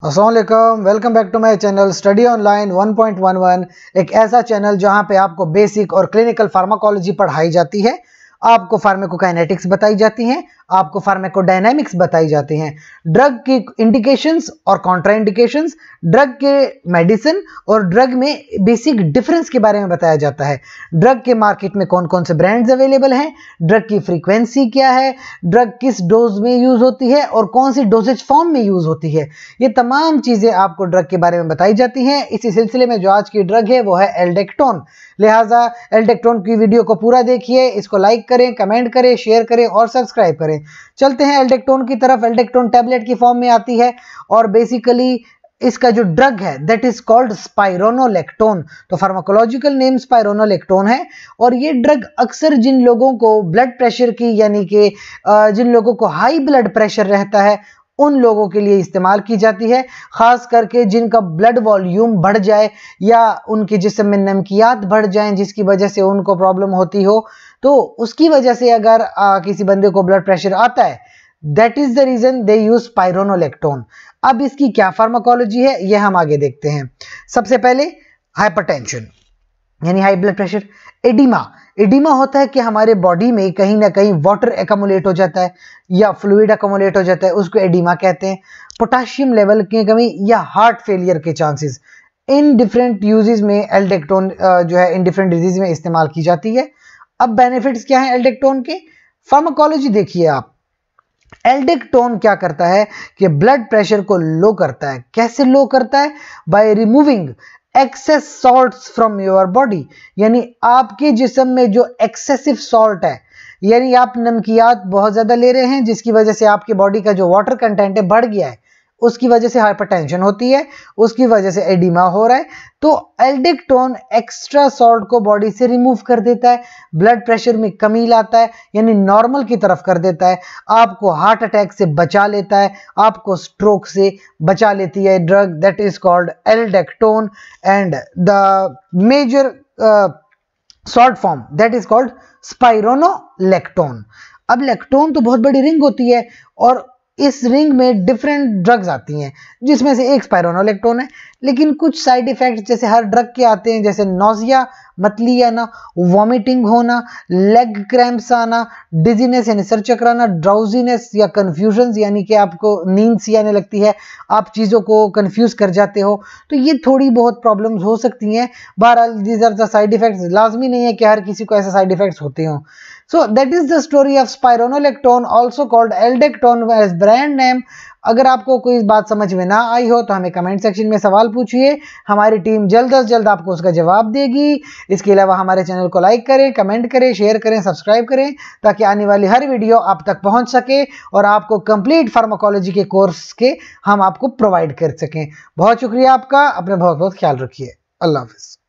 अस्सलामुअलैकुम, welcome back to my channel study online 1.11। एक ऐसा चैनल जहां पे आपको बेसिक और क्लिनिकल फार्माकोलॉजी पढ़ाई जाती है, आपको फार्माकोकाइनेटिक्स बताई जाती हैं, आपको फार्माकोडायनामिक्स बताई जाती हैं, ड्रग की इंडिकेशंस और कॉन्ट्राइंडिकेशंस, ड्रग के मेडिसिन और ड्रग में बेसिक डिफरेंस के बारे में बताया जाता है। ड्रग के मार्केट में कौन कौन से ब्रांड्स अवेलेबल हैं, ड्रग की फ्रीक्वेंसी क्या है, ड्रग किस डोज में यूज होती है और कौन सी डोजेज फॉर्म में यूज होती है, ये तमाम चीजें आपको ड्रग के बारे में बताई जाती हैं। इसी सिलसिले में जो आज की ड्रग है वो है एल्डेक्टोन। लिहाजा एल्डेक्टोन की वीडियो को पूरा देखिए, इसको लाइक करें, कमेंट करें, शेयर करें और सब्सक्राइब करें। चलते हैं एल्डेक्टोन की तरफ। एल्डेक्टोन टैबलेट की फॉर्म में आती है और बेसिकली इसका जो ड्रग है दैट इज कॉल्ड स्पाइरोनोलेक्टोन। तो फार्माकोलॉजिकल नेम स्पाइरोनोलेक्टोन है और ये ड्रग अक्सर जिन लोगों को ब्लड प्रेशर की यानी कि जिन लोगों को हाई ब्लड प्रेशर रहता है उन लोगों के लिए इस्तेमाल की जाती है, खास करके जिनका ब्लड वॉल्यूम बढ़ जाए या उनके जिस्म में नमकियात बढ़ जाएं जिसकी वजह से उनको प्रॉब्लम होती हो। तो उसकी वजह से अगर किसी बंदे को ब्लड प्रेशर आता है, that is the reason they use spironolactone. अब इसकी क्या फार्माकोलॉजी है ये हम आगे देखते हैं। सबसे पहले हाइपरटेंशन यानी हाई ब्लड प्रेशर। एडिमा होता है कि हमारे बॉडी में कहीं ना कहीं वाटर एकमुलेट हो जाता है या फ्लूइड एकमुलेट हो जाता है, उसको एडिमा कहते हैं। पोटाशियम लेवल की कमी या हार्ट फेलियर के चांसेस। इन डिफरेंट यूजेस में एल्डेक्टोन जो है इन डिफरेंट डिजीज में इस्तेमाल की जाती है। अब बेनिफिट्स क्या है एल्डेक्टोन के, फार्माकोलॉजी देखिए आप। एल्डेक्टोन क्या करता है कि ब्लड प्रेशर को लो करता है। कैसे लो करता है? By removing excess salts from your body, यानी आपके जिस्म में जो एक्सेसिव सॉल्ट है, यानी आप नमकियात बहुत ज्यादा ले रहे हैं जिसकी वजह से आपकी बॉडी का जो वाटर कंटेंट है बढ़ गया है, उसकी वजह से हाइपरटेंशन होती है, उसकी वजह से एडिमा हो रहा है। तो एल्डेक्टोन एक्स्ट्रा सॉल्ट को बॉडी से रिमूव कर देता है, ब्लड प्रेशर में कमी लाता है यानी नॉर्मल की तरफ कर देता है, आपको हार्ट अटैक से बचा लेता है, आपको स्ट्रोक से बचा लेती है drug that is called Aldactone. And the major salt form that is called spironolactone. अब लेक्टोन तो बहुत बड़ी रिंग होती है और इस रिंग में डिफरेंट ड्रग्स आती हैं जिसमें से एक स्पाइरोनोलेक्टोन है, लेकिन कुछ साइड इफेक्ट्स जैसे हर ड्रग के आते हैं, जैसे नोजिया मतली आना, वॉमिटिंग होना, लेग क्रैम्प्स आना, डिजीनेस यानी सर चकराना, ड्राउजीनेस या कंफ्यूजन यानी कि आपको नींद सी आने लगती है, आप चीज़ों को कंफ्यूज कर जाते हो, तो ये थोड़ी बहुत प्रॉब्लम्स हो सकती हैं। बहरहाल these are the side effects, लाजमी नहीं है कि हर किसी को ऐसे साइड इफेक्ट्स होते हों। So that is the story of spironolactone, also called Eldectone as brand name। अगर आपको कोई बात समझ में ना आई हो तो हमें कमेंट सेक्शन में सवाल पूछिए, हमारी टीम जल्द से जल्द आपको उसका जवाब देगी। इसके अलावा हमारे चैनल को लाइक करें, कमेंट करें, शेयर करें, सब्सक्राइब करें ताकि आने वाली हर वीडियो आप तक पहुंच सके और आपको कंप्लीट फार्माकोलॉजी के कोर्स के हम आपको प्रोवाइड कर सकें। बहुत शुक्रिया आपका, अपने बहुत बहुत ख्याल रखिए। अल्लाह हाफिज।